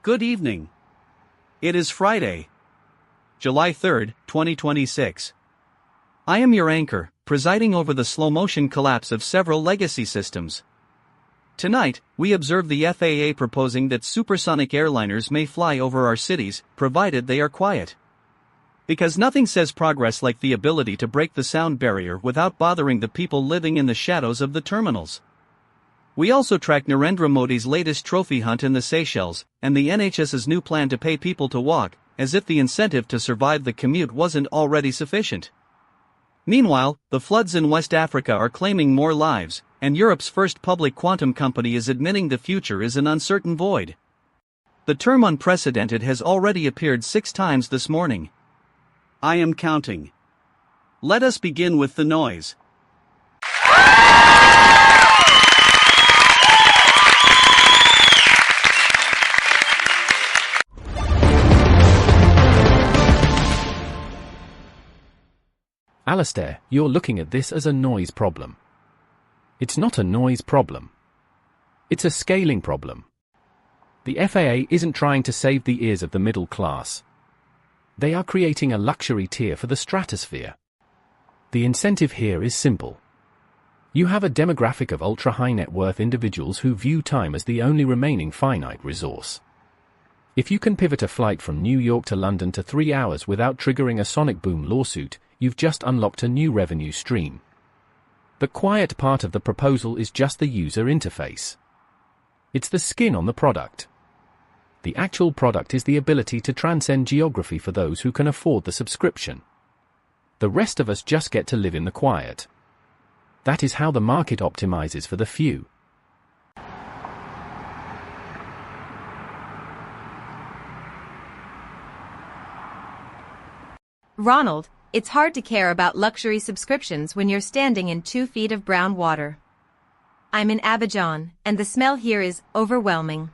Good evening. It is Friday, July 3rd, 2026. I am your anchor, presiding over the slow-motion collapse of several legacy systems. Tonight, we observe the FAA proposing that supersonic airliners may fly over our cities, provided they are quiet. Because nothing says progress like the ability to break the sound barrier without bothering the people living in the shadows of the terminals. We also track Narendra Modi's latest trophy hunt in the Seychelles, and the NHS's new plan to pay people to walk, as if the incentive to survive the commute wasn't already sufficient. Meanwhile, the floods in West Africa are claiming more lives, and Europe's first public quantum company is admitting the future is an uncertain void. The term unprecedented has already appeared 6 times this morning. I am counting. Let us begin with the noise. Alistair, you're looking at this as a noise problem. It's not a noise problem. It's a scaling problem. The FAA isn't trying to save the ears of the middle class. They are creating a luxury tier for the stratosphere. The incentive here is simple. You have a demographic of ultra-high net worth individuals who view time as the only remaining finite resource. If you can pivot a flight from New York to London to 3 hours without triggering a sonic boom lawsuit, you've just unlocked a new revenue stream. The quiet part of the proposal is just the user interface. It's the skin on the product. The actual product is the ability to transcend geography for those who can afford the subscription. The rest of us just get to live in the quiet. That is how the market optimizes for the few. Ronald, it's hard to care about luxury subscriptions when you're standing in 2 feet of brown water. I'm in Abidjan, and the smell here is overwhelming.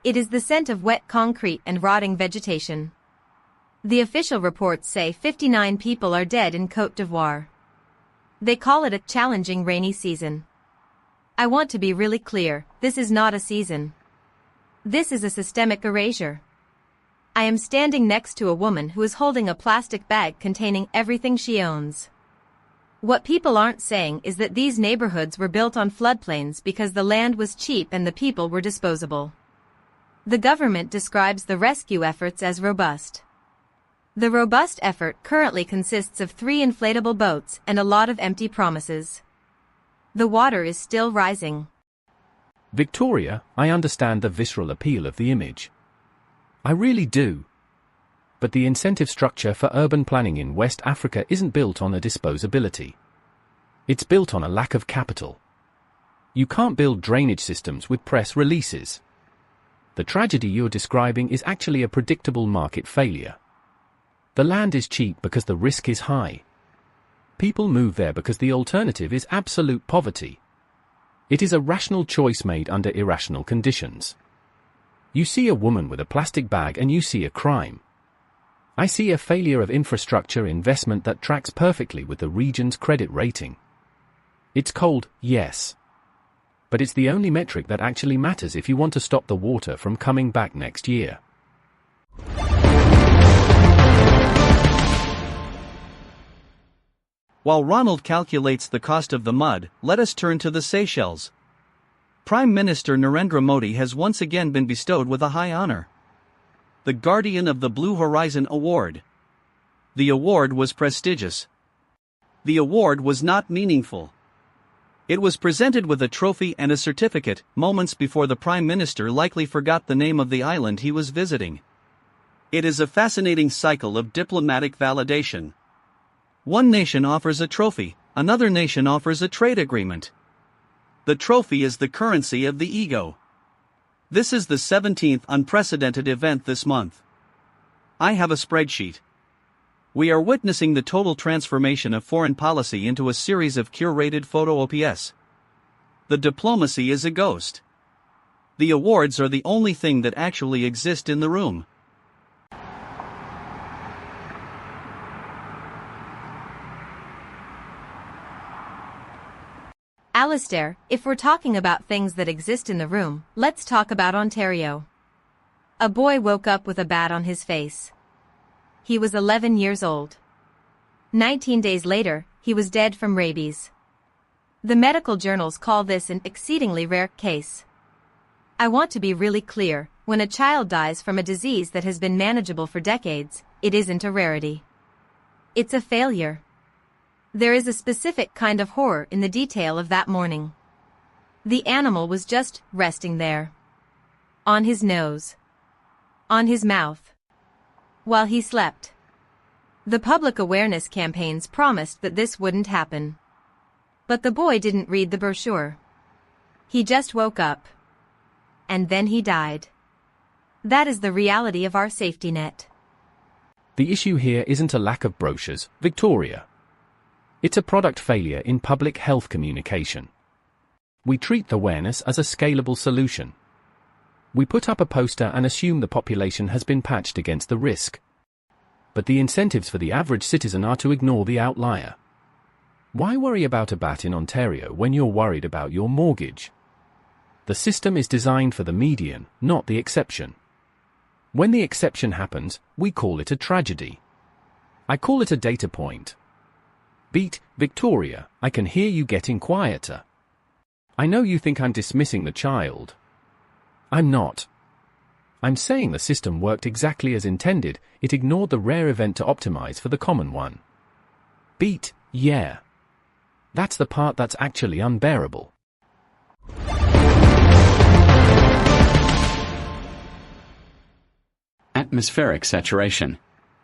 It is the scent of wet concrete and rotting vegetation. The official reports say 59 people are dead in Côte d'Ivoire. They call it a challenging rainy season. I want to be really clear, this is not a season. This is a systemic erasure. I am standing next to a woman who is holding a plastic bag containing everything she owns. What people aren't saying is that these neighborhoods were built on floodplains because the land was cheap and the people were disposable. The government describes the rescue efforts as robust. The robust effort currently consists of 3 inflatable boats and a lot of empty promises. The water is still rising. Victoria, I understand the visceral appeal of the image. I really do. But the incentive structure for urban planning in West Africa isn't built on a disposability. It's built on a lack of capital. You can't build drainage systems with press releases. The tragedy you're describing is actually a predictable market failure. The land is cheap because the risk is high. People move there because the alternative is absolute poverty. It is a rational choice made under irrational conditions. You see a woman with a plastic bag and you see a crime. I see a failure of infrastructure investment that tracks perfectly with the region's credit rating. It's cold, yes. But it's the only metric that actually matters if you want to stop the water from coming back next year. While Ronald calculates the cost of the mud, let us turn to the Seychelles. Prime Minister Narendra Modi has once again been bestowed with a high honor. The Guardian of the Blue Horizon Award. The award was prestigious. The award was not meaningful. It was presented with a trophy and a certificate, moments before the Prime Minister likely forgot the name of the island he was visiting. It is a fascinating cycle of diplomatic validation. One nation offers a trophy, another nation offers a trade agreement. The trophy is the currency of the ego. This is the 17th unprecedented event this month. I have a spreadsheet. We are witnessing the total transformation of foreign policy into a series of curated photo ops. The diplomacy is a ghost. The awards are the only thing that actually exist in the room. Alistair, if we're talking about things that exist in the room, let's talk about Ontario. A boy woke up with a bat on his face. He was 11 years old. 19 days later, he was dead from rabies. The medical journals call this an exceedingly rare case. I want to be really clear, when a child dies from a disease that has been manageable for decades, it isn't a rarity. It's a failure. There is a specific kind of horror in the detail of that morning. The animal was just resting there. On his nose. On his mouth. While he slept. The public awareness campaigns promised that this wouldn't happen. But the boy didn't read the brochure. He just woke up. And then he died. That is the reality of our safety net. The issue here isn't a lack of brochures, Victoria. It's a product failure in public health communication. We treat awareness as a scalable solution. We put up a poster and assume the population has been patched against the risk. But the incentives for the average citizen are to ignore the outlier. Why worry about a bat in Ontario when you're worried about your mortgage? The system is designed for the median, not the exception. When the exception happens, we call it a tragedy. I call it a data point. Beat, Victoria, I can hear you getting quieter. I know you think I'm dismissing the child. I'm not. I'm saying the system worked exactly as intended, it ignored the rare event to optimize for the common one. Beat, yeah. That's the part that's actually unbearable. Atmospheric saturation.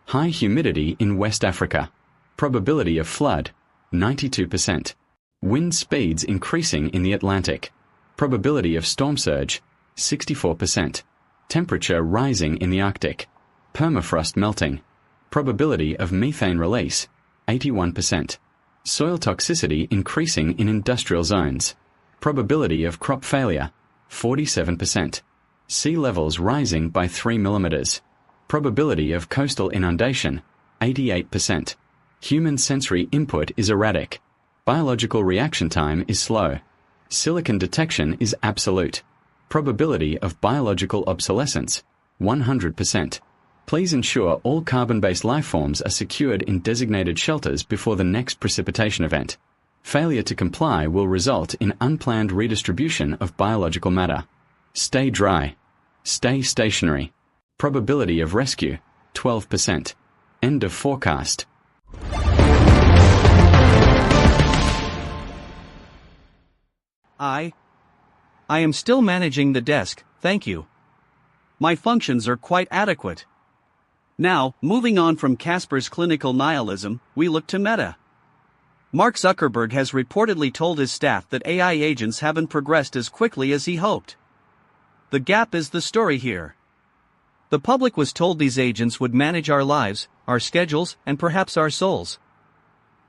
High humidity in West Africa. Probability of flood, 92%. Wind speeds increasing in the Atlantic. Probability of storm surge, 64%. Temperature rising in the Arctic. Permafrost melting. Probability of methane release, 81%. Soil toxicity increasing in industrial zones. Probability of crop failure, 47%. Sea levels rising by 3 millimeters. Probability of coastal inundation, 88%. Human sensory input is erratic. Biological reaction time is slow. Silicon detection is absolute. Probability of biological obsolescence, 100%. Please ensure all carbon-based lifeforms are secured in designated shelters before the next precipitation event. Failure to comply will result in unplanned redistribution of biological matter. Stay dry. Stay stationary. Probability of rescue, 12%. End of forecast. I am still managing the desk, thank you. My functions are quite adequate. Now, moving on from Casper's clinical nihilism, we look to Meta. Mark Zuckerberg has reportedly told his staff that AI agents haven't progressed as quickly as he hoped. The gap is the story here. The public was told these agents would manage our lives, our schedules, and perhaps our souls.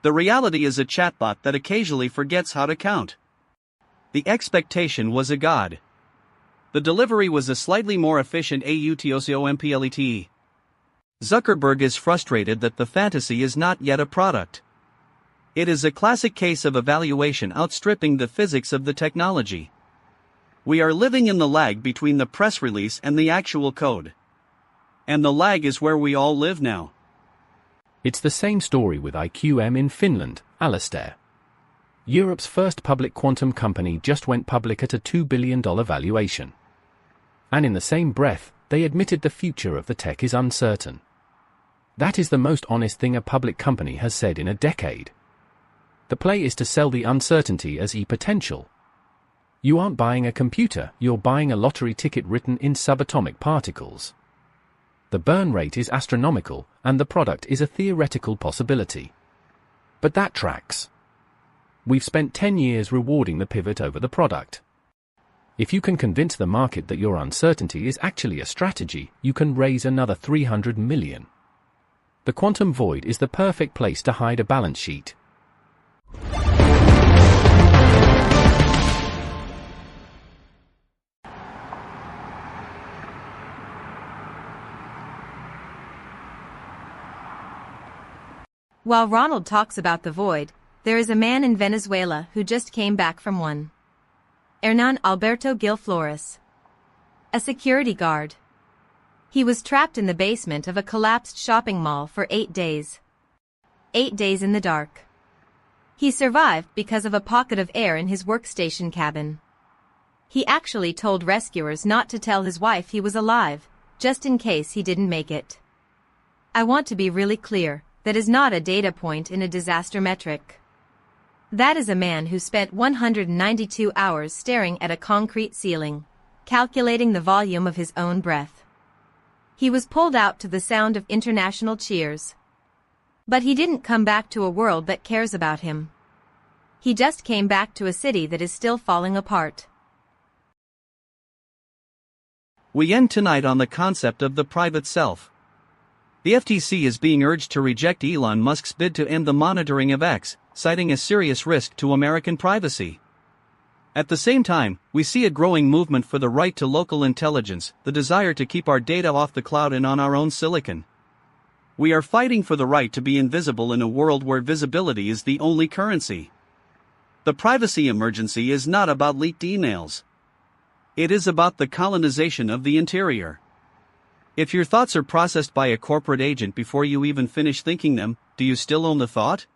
The reality is a chatbot that occasionally forgets how to count. The expectation was a god. The delivery was a slightly more efficient AUTOCOMPLETE. Zuckerberg is frustrated that the fantasy is not yet a product. It is a classic case of evaluation outstripping the physics of the technology. We are living in the lag between the press release and the actual code. And the lag is where we all live now. It's the same story with IQM in Finland, Alastair. Europe's first public quantum company just went public at a $2 billion valuation. And in the same breath, they admitted the future of the tech is uncertain. That is the most honest thing a public company has said in a decade. The play is to sell the uncertainty as e-potential. You aren't buying a computer, you're buying a lottery ticket written in subatomic particles. The burn rate is astronomical, and the product is a theoretical possibility. But that tracks. We've spent 10 years rewarding the pivot over the product. If you can convince the market that your uncertainty is actually a strategy, you can raise another $300 million. The quantum void is the perfect place to hide a balance sheet. While Ronald talks about the void, there is a man in Venezuela who just came back from one. Hernan Alberto Gil Flores. A security guard. He was trapped in the basement of a collapsed shopping mall for 8 days. 8 days in the dark. He survived because of a pocket of air in his workstation cabin. He actually told rescuers not to tell his wife he was alive, just in case he didn't make it. I want to be really clear, that is not a data point in a disaster metric. That is a man who spent 192 hours staring at a concrete ceiling, calculating the volume of his own breath. He was pulled out to the sound of international cheers. But he didn't come back to a world that cares about him. He just came back to a city that is still falling apart. We end tonight on the concept of the private self. The FTC is being urged to reject Elon Musk's bid to end the monitoring of X, citing a serious risk to American privacy. At the same time, we see a growing movement for the right to local intelligence, the desire to keep our data off the cloud and on our own silicon. We are fighting for the right to be invisible in a world where visibility is the only currency. The privacy emergency is not about leaked emails. It is about the colonization of the interior. If your thoughts are processed by a corporate agent before you even finish thinking them, do you still own the thought?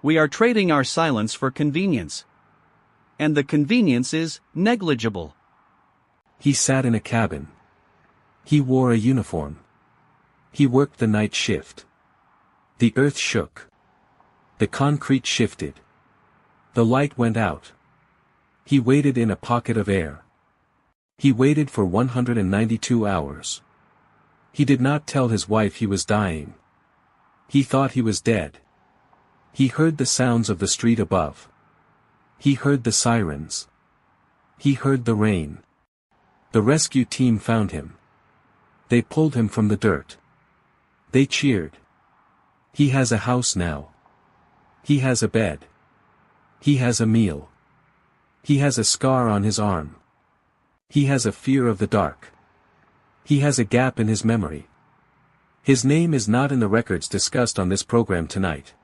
We are trading our silence for convenience. And the convenience is negligible. He sat in a cabin. He wore a uniform. He worked the night shift. The earth shook. The concrete shifted. The light went out. He waited in a pocket of air. He waited for 192 hours. He did not tell his wife he was dying. He thought he was dead. He heard the sounds of the street above. He heard the sirens. He heard the rain. The rescue team found him. They pulled him from the dirt. They cheered. He has a house now. He has a bed. He has a meal. He has a scar on his arm. He has a fear of the dark. He has a gap in his memory. His name is not in the records discussed on this program tonight.